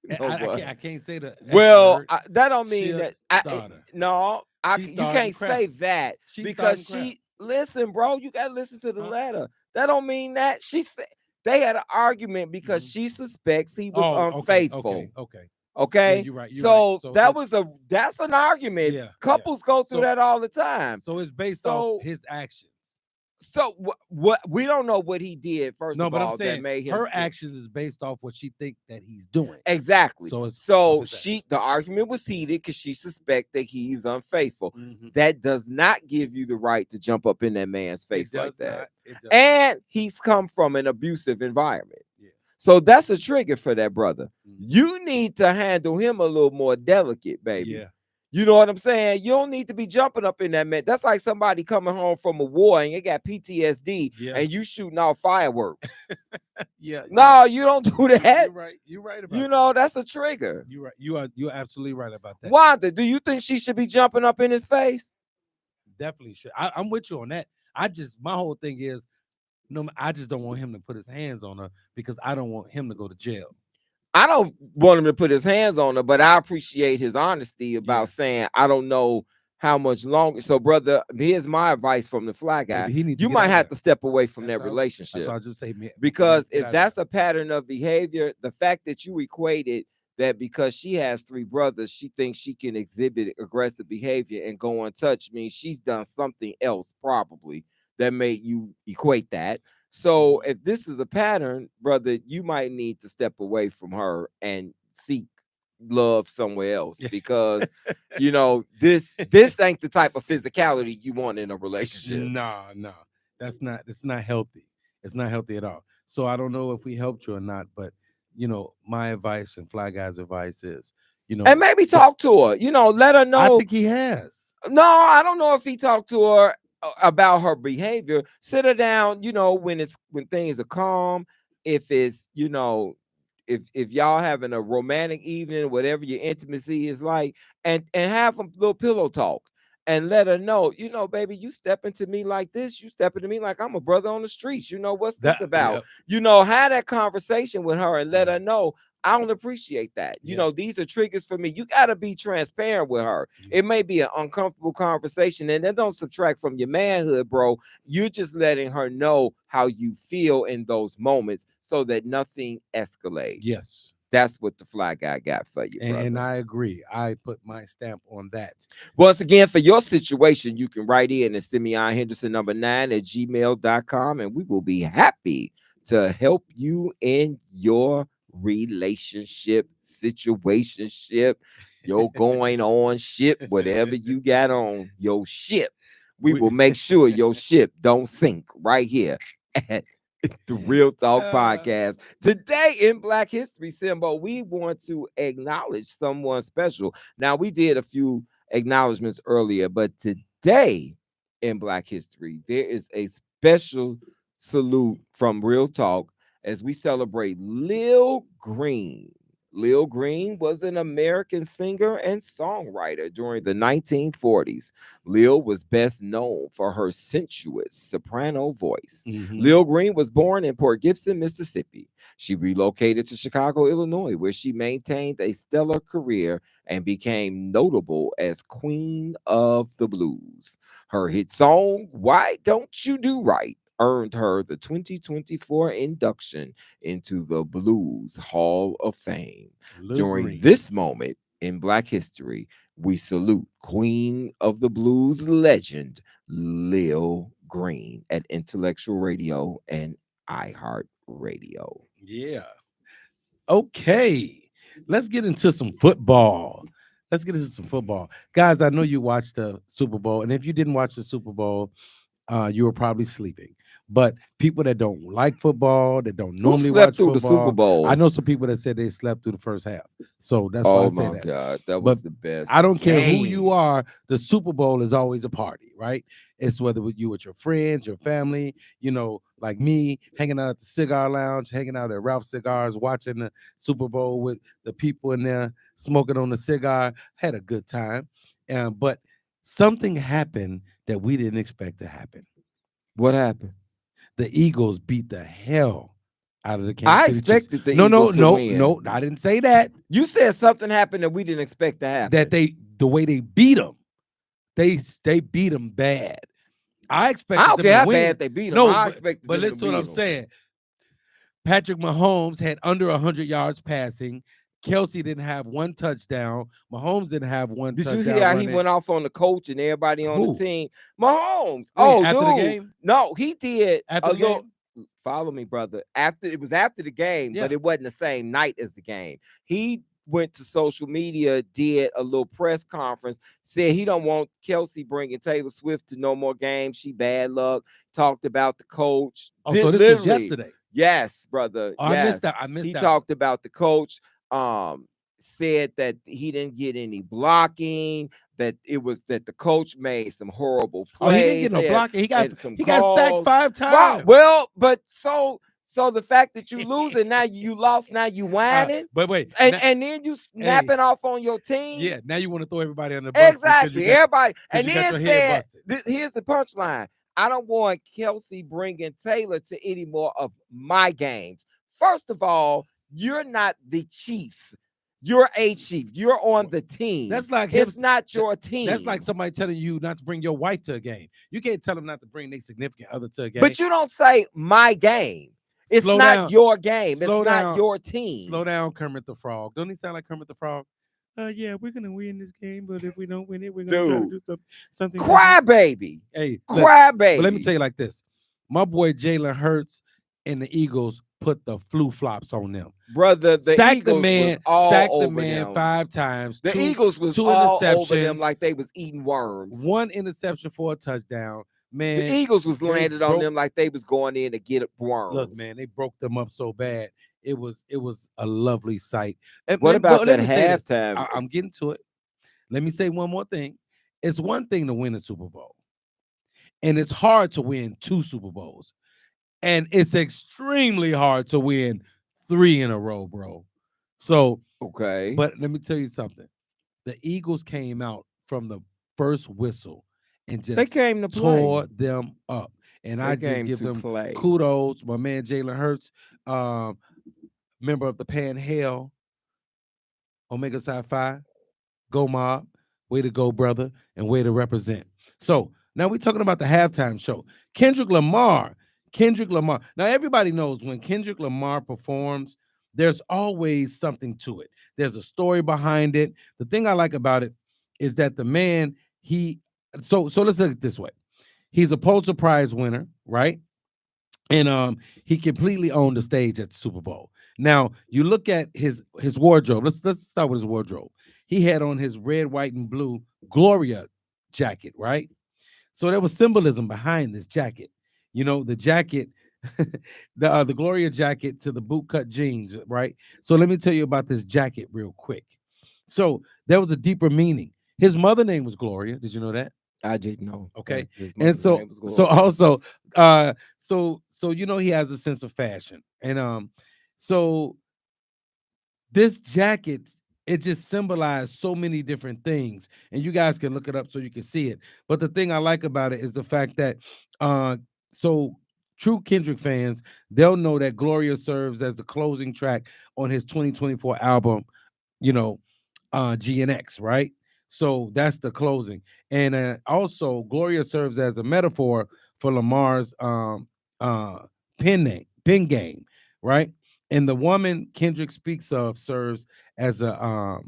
you know I what? can't say the F Well, word. that don't She mean a that. starter. No, She you starting can't crap. say that She because starting crap. she. Listen, bro, you gotta listen to the Huh? letter. That don't mean that she said they had an argument because Mhm. she suspects he was Oh, okay, unfaithful. okay, okay. Yeah, Okay, you're right. You're right. so So it's that's an argument. yeah, yeah. Couples go through So that all the time. so it's based off So his actions. what we don't know what he did first No, of but I'm all that saying made him her actions is based off what she think that he's doing. exactly. So it's off So his action. the argument was heated because she suspect that he's unfaithful. Mhm. That does not give you the right to jump up in that man's It face does like that. not. It does not. And he's come from an abusive environment. Yeah. So that's a trigger for that brother. Mhm. You need to handle him a little more delicate, baby. Yeah. You know what I'm saying? You don't need to be jumping up in that man. That's like somebody coming home from a war and they got PTSD Yeah. and you shooting off fireworks. Yeah. No, you don't do that. You're right. You're right about You that. know, that's a trigger. You're right. You're absolutely right about that. Wanda, do you think she should be jumping up in his face? Definitely should. I'm with you on that. My whole thing is no, I just don't want him to put his hands on her because I don't want him to go to jail. I don't want him to put his hands on her, but I appreciate his honesty Yeah. about saying, I don't know how much longer. So, brother, here's my advice from the fly guy. Maybe he needs to You get might out have there. to step away from That's that all. relationship. That's all I just say, man. Because Get if out of that's there. a pattern of behavior, the fact that you equated that because she has three brothers, she thinks she can exhibit aggressive behavior and go untouched means she's done something else probably that made you equate that. So if this is a pattern, brother, you might need to step away from her and seek love somewhere else because you know this ain't the type of physicality you want in a relationship. No, that's not healthy. It's not healthy at all. So I don't know if we helped you or not, but my advice and Fly Guy's advice is, And maybe talk to her, let her I know. think he has. No, I don't know if he talked to her about her behavior. Sit her down, when things are calm. If it's, if y'all having a romantic evening, whatever your intimacy is like, and have a little pillow talk and let her know, baby, you step into me like this, you step into me like I'm a brother on the streets. What's this That about? yep. Have that conversation with her and let her know I don't appreciate that. Yeah. These are triggers for me. You got to be transparent with her. Yeah. It may be an uncomfortable conversation, and that don't subtract from your manhood, bro. You're just letting her know how you feel in those moments so that nothing escalates. Yes. That's what the Fly Guy got for you, brother. And I agree. I put my stamp on that. Once again, for your situation, you can write in at Simeon Henderson number 9 at gmail.com, and we will be happy to help you in your relationship, situationship, your going on ship, whatever you got on your ship. We will make sure your ship don't sink right here at the Real Talk Podcast. Today in Black History, Simbo, we want to acknowledge someone special. Now, we did a few acknowledgments earlier, but today in Black History, there is a special salute from Real Talk as we celebrate Lil Green. Lil Green was an American singer and songwriter during the 1940s. Lil was best known for her sensuous soprano voice. Mhm. Lil Green was born in Port Gibson, Mississippi. She relocated to Chicago, Illinois, where she maintained a stellar career and became notable as Queen of the Blues. Her hit song, Why Don't You Do Right, earned her the 2024 induction into the Blues Hall of Fame. Lil During Green. this moment in Black history, we salute Queen of the Blues legend, Lil Green, at Intellectual Radio and iHeart Radio. Yeah. Okay. Let's get into some football. Let's get into some football. Guys, I know you watched the Super Bowl. And if you didn't watch the Super Bowl, you were probably sleeping. But people that don't like football, that don't Who normally slept watch through the Super football, I Bowl? know some people that said they slept through the first half. So that's why I Oh say my that. God, that But was the best I don't care who you game. are, the Super Bowl is always a party, right? It's whether with you with your friends, your family, like me, hanging out at the cigar lounge, hanging out at Ralph Cigars, watching the Super Bowl with the people in there smoking on the cigar, had a good time. But something happened that we didn't expect to happen. What happened? The Eagles beat the hell out of the Kansas I City Chiefs. expected the No, no, Eagles to no, win. no. I didn't say that. You said something happened that we didn't expect to That happen. the way they beat them, they beat them bad. I I expected don't them care to how win. bad they beat them. No, I but expected but them to listen to what beat I'm them. saying. Patrick Mahomes had under 100 yards passing. Kelsey didn't have one touchdown. Mahomes didn't have one Did you hear touchdown how he running. went off on the coach and everybody on the Who? team? Mahomes. Wait, Oh, after the dude. game? No, he did After a the little. game? Follow me, brother. After it was after the game, but Yeah. it wasn't the same night as the game. He went to social media, did a little press conference, said he don't want Kelsey bringing Taylor Swift to no more games. She bad luck. Talked about the coach. Oh, Did so this was literally, yesterday. yes, brother. Oh, I missed Yes, that. I missed he that one. talked about the coach. Um, said that he didn't get any blocking. That it was that the coach made some horrible Oh, he didn't get plays no and, blocking. and some He got sacked calls. 5 Wow. times. Well, but so the fact that you losing now, you lost, now you whining, But wait, and then you hey, snapping off on your team. yeah, now you want to throw everybody on the bus Exactly, everybody. because And you got then your head said, busted. here's the punchline: I don't want Kelsey bringing Taylor to any more of my games. First of all, you're not the Chiefs. You're a chief. You're on the team. That's like him. It's not your team. That's like somebody telling you not to bring your wife to a game. You can't tell them not to bring their significant other to a game. But you don't say my game. It's Slow not down. your game. Slow It's not down. your team. Slow down, Kermit the Frog. Don't he sound like Kermit the Frog? Yeah, we're gonna win this game, but if we don't win it, we're gonna try to Dude, do something. cry baby. Hey, look, Cry but let me baby. tell you like this: my boy Jalen Hurts and the Eagles put the flu flops on them. Brother, the Sacked Eagles was sacked all the over man them. 5 times. The two, Eagles was two all over them interceptions, like they was eating worms. one interception for a touchdown. Man, The Eagles was they landed on broke. them like they was going in to get Look, worms. man, they broke them up so bad. It was a lovely sight. And What about let that me say this. halftime? I'm getting to it. Let me say one more thing. It's one thing to win a Super Bowl, and it's hard to win 2 Super Bowls, and it's extremely hard to win 3 in a row, bro. So, Okay. but let me tell you something. The Eagles came out from the first whistle and They just came to tore play. them up. And I They just came give to them play. kudos. My man Jalen Hurts, member of the Pan Hell, Omega Psi Phi, Go Mob, way to go, brother, and way to represent. So now we're talking about the halftime show. Kendrick Lamar. Now everybody knows when Kendrick Lamar performs, there's always something to it. There's a story behind it. The thing I like about it is that the man, so let's look at it this way. He's a Pulitzer Prize winner, right? And he completely owned the stage at the Super Bowl. Now you look at his wardrobe. Let's start with his wardrobe. He had on his red, white, and blue Gloria jacket, right? So there was symbolism behind this jacket. The jacket, the Gloria jacket to the bootcut jeans, right? So let me tell you about this jacket real quick. So there was a deeper meaning. His mother name was Gloria. Did you know that? I didn't know. Okay. His And mother's name was so Gloria. also so he has a sense of fashion. And so this jacket, it just symbolized so many different things, and you guys can look it up so you can see it. But the thing I like about it is the fact that so true Kendrick fans, they'll know that Gloria serves as the closing track on his 2024 album, you know GNX, right? So that's the closing. And also Gloria serves as a metaphor for Lamar's pen game, right? And the woman Kendrick speaks of serves as a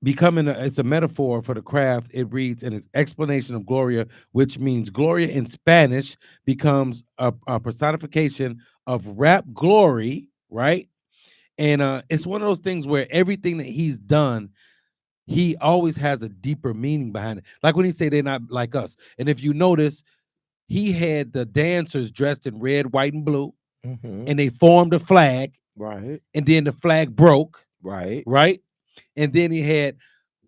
it's a metaphor for the craft. It reads an explanation of Gloria, which means Gloria in Spanish becomes a personification of rap glory, right? And it's one of those things where everything that he's done, he always has a deeper meaning behind it. Like when he say they're not like us. And if you notice, he had the dancers dressed in red, white, and blue, Mm-hmm. and they formed a flag, Right. and then the flag broke, Right. right? And then he had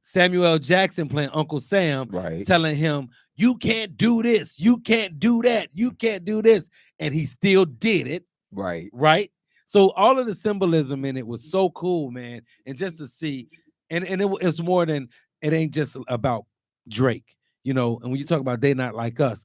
Samuel L. Jackson playing Uncle Sam, Right. telling him, "You can't do this, you can't do that, you can't do this," and he still did it, Right. right? So all of the symbolism in it was so cool, man, and just to see, and it's more than, it ain't just about Drake, you know. And when you talk about they not like us,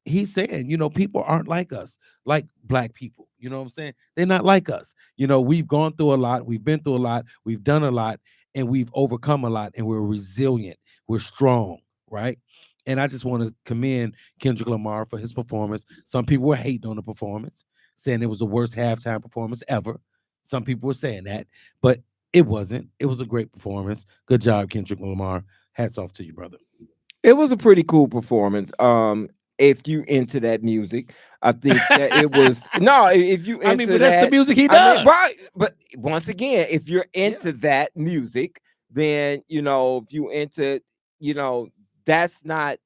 he's saying, you know, people aren't like us, like black people. You know what I'm saying? They're not like us. You know, we've gone through a lot, we've been through a lot, we've done a lot, and we've overcome a lot, and we're resilient, we're strong, right? And I just want to commend Kendrick Lamar for his performance. Some people were hating on the performance, saying it was the worst halftime performance ever. Some people were saying that, but it wasn't. It was a great performance. Good job, Kendrick Lamar. Hats off to you, brother. It was a pretty cool performance. If you into that music, I think that it was no. If you I mean, into but that's the that, music he I mean, does. right. But once again, if you're Yeah. into that music, then if you into, you know, that's not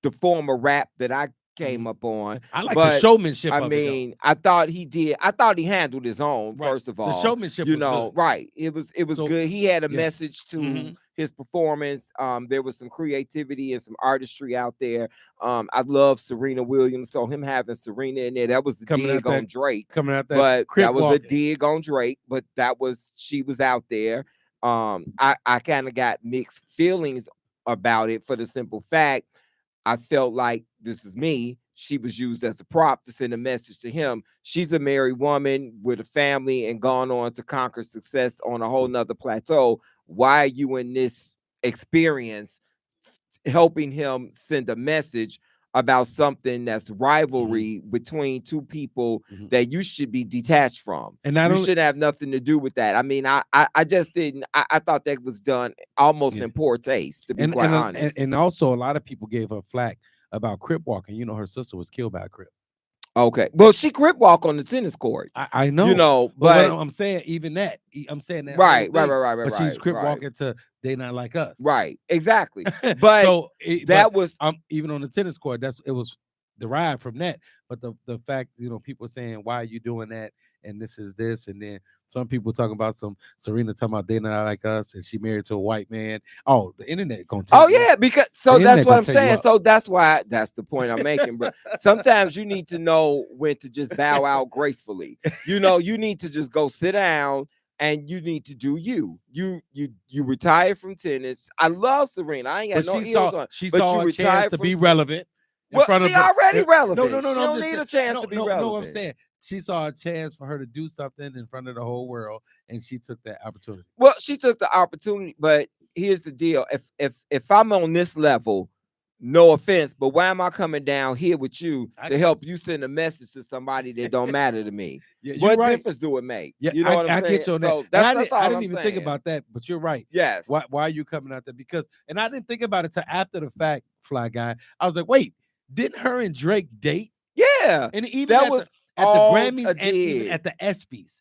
the form of rap that I came Mhm. up on. I like the But showmanship I of it, though. mean, I thought he handled his own, Right. first of The all. showmanship was good. Right. It was So, good. He had a yeah. message to Mhm. his performance. There was some creativity and some artistry out there. I love Serena Williams, so him having Serena in there, that was a Coming out dig that on Drake. But crip that was a walking. dig on Drake, but she was out there. I kind of got mixed feelings about it for the simple fact I felt like, this is me, she was used as a prop to send a message to him. She's a married woman with a family and gone on to conquer success on a whole nother plateau. Why are you in this experience helping him send a message about something that's Mhm. rivalry between two people Mhm. that you should be detached from? And not You only, should have nothing to do with that. I mean, I just didn't. I thought that was done almost yeah. in poor taste, to be And quite and, uh, and honest. and also a lot of people gave her flack about crip walking. You know, her sister was killed by a crip. Okay. Well, she crip walk on the tennis court, I know, but what but I'm saying, even that, I'm saying that whole right, right, thing. right, right, right, But she's right, crip right, walking to they not like us. right. Exactly. But So, but that was even on the tennis court, it was derived from that. But the fact, you know, people saying, "Why are you doing that?" And this is this, and then some people talking about some Serena talking about they not like us, and she married to a white man. Oh, the internet gonna tear oh you up. yeah, because The so that's internet what gonna I'm tear you saying. up. So that's the point I'm making, bro. Sometimes you need to know when to just bow out gracefully. You need to just go sit down and you need to do you. You retire from tennis. I love Serena. I ain't got But no ills on, she but you saw a chance retired to from be relevant in well, front she of her. already No, no, relevant. no, She no. I'm don't just need saying. a chance No, to be no, no. I'm relevant. saying she saw a chance for her to do something in front of the whole world, and she took that opportunity. Well, she took the opportunity, but here's the deal: if I'm on this level, no offense, but why am I coming down here with you I to got help you send a message to somebody that don't matter to me? yeah, you're What right. difference do it make? Yeah, You know what I'm I get saying? you on that. So And that's I all didn't I'm even think saying. about that, but you're right. Yes. Why are you coming out there? Because, and I didn't think about it till after the fact, Fly Guy. I was like, wait, didn't her and Drake date? Yeah. And even That was at the all Grammys a and even dig. at the ESPYs,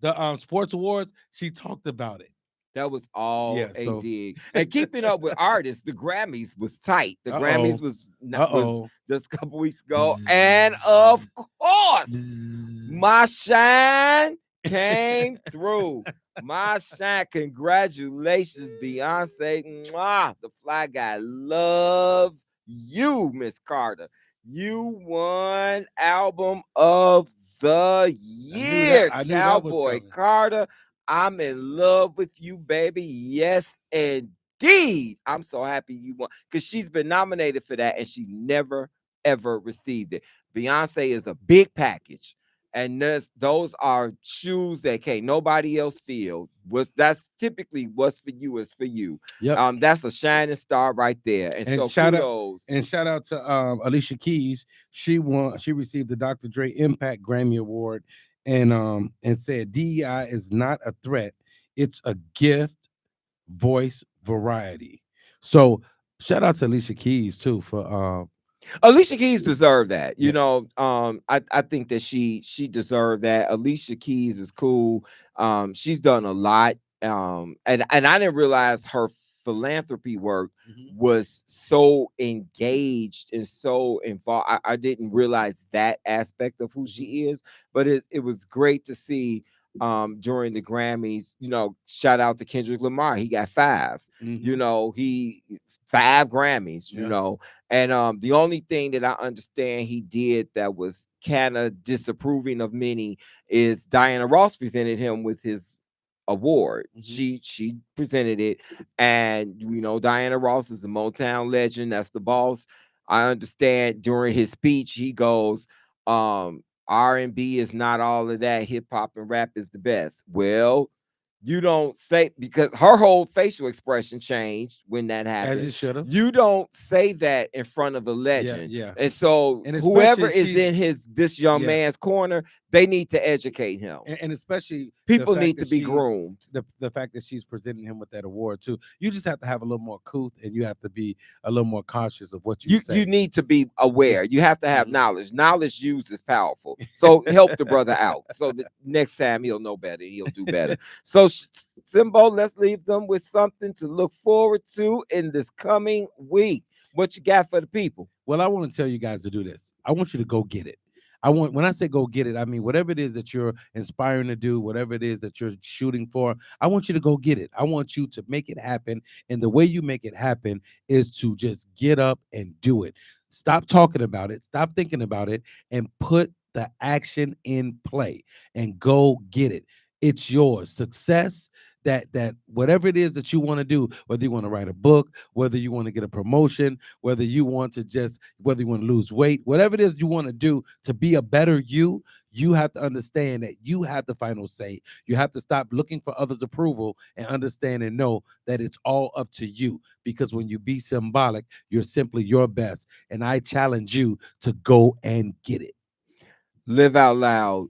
the sports awards, she talked about it. That was all Yeah. a So, dig. And keeping up with artists, the Grammys was tight. The Grammys uh-oh. was Uh-oh. just a couple weeks ago. And of Bzzz. course, Bzzz. my shine came through. My shine. Congratulations, Beyonce. Mwah. The Fly Guy loves you, Miss Carter. You won album of the year, I knew that was Cowboy coming. Carter. I'm in love with you, baby. Yes, indeed. I'm so happy you won because she's been nominated for that and she never ever received it. Beyonce is a big package, and those are shoes that can't nobody else feel. That's typically what's for you is for you. Yep. That's a shining star right there, and And so shout out kudos. and shout out to Alicia Keys. She received the Dr. Dre Impact Grammy Award, and said DEI is not a threat, it's a gift, voice, variety. So shout out to Alicia Keys too for Alicia Keys deserved that. yeah. I think that she deserved that. Alicia Keys is cool. She's done a lot. And I didn't realize her philanthropy work Mhm. was so engaged and so involved. I didn't realize that aspect of who Mhm. she is, but it was great to see during the Grammys. Shout out to Kendrick Lamar. He got five. Mhm. He 5 Grammys. Yeah. And the only thing that I understand he did that was kind of disapproving of many is Diana Ross presented him with his award. Mhm. She presented it, and Diana Ross is a Motown legend. That's the boss. I understand during his speech he goes, R&B is not all of that. Hip hop and rap is the best. Well, you don't say, because her whole facial expression changed when that As it happened. should have. You don't say that in front of a Yeah, legend. yeah. And so And whoever especially is she's in this young yeah. man's corner, they need to educate him. And especially the People fact need to that be she's groomed. the fact that she's presenting him with that award too. You just have to have a little more couth, and you have to be a little more cautious of what you You say. need to be Yeah. aware. You have to have Mhm. knowledge. Knowledge used is powerful. So help the brother out. So the next time he'll know better. He'll do better. So Simbo, let's leave them with something to look forward to in this coming week. What you got for the people? Well, I want to tell you guys to do this. I want you to go get it. I want when I say go get it, I mean whatever it is that you're inspiring to do, whatever it is that you're shooting for, I want you to go get it. I want you to make it happen. And the way you make it happen is to just get up and do it. Stop talking about it, stop thinking about it, and put the action in play and go get it. It's yours. Success, that whatever it is that you want to do, whether you want to write a book, whether you want to get a promotion, whether you want to lose weight, whatever it is you want to do to be a better you, you have to understand that you have the final say. You have to stop looking for others' approval and understand and know that it's all up to you. Because when you be symbolic, you're simply your best. And I challenge you to go and get it. Live out loud.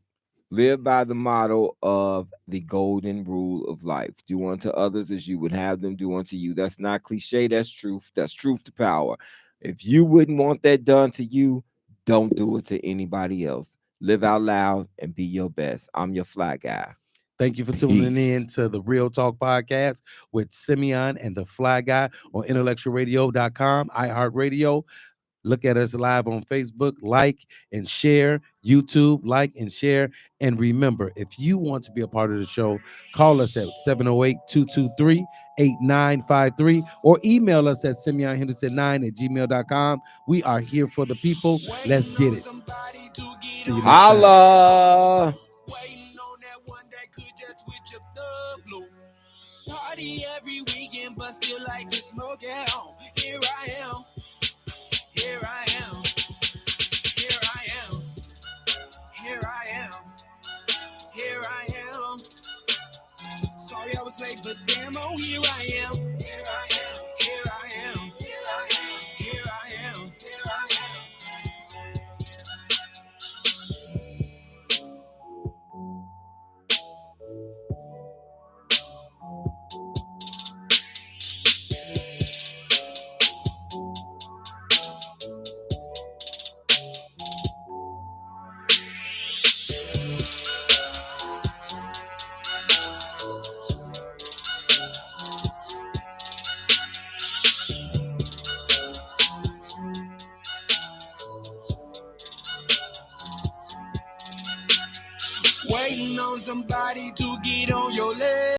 Live by the motto of the golden rule of life. Do unto others as you would have them do unto you. That's not cliche. That's truth. That's truth to power. If you wouldn't want that done to you, don't do it to anybody else. Live out loud and be your best. I'm your fly guy. Thank you for tuning Peace. in to the Real Talk Podcast with Simeon and the Fly Guy on intellectualradio.com, iHeartRadio. Look at us live on Facebook, like and share, YouTube, like and share. And remember, if you want to be a part of the show, call us at 708-223-8953 or email us at simeonhenderson9@gmail.com. We are here for the people. Let's get it. See you next time. Holla. Waiting on that one that could just switch up the flow. Party every weekend, but still like to smoke at home. Here I am. Here I am. Here I am. Here I am. Here I am. Sorry I was late, but damn, oh, here I am. Here I am. Here I am. Here I am. Here I am. Here I am. Waiting on somebody to get on your leg.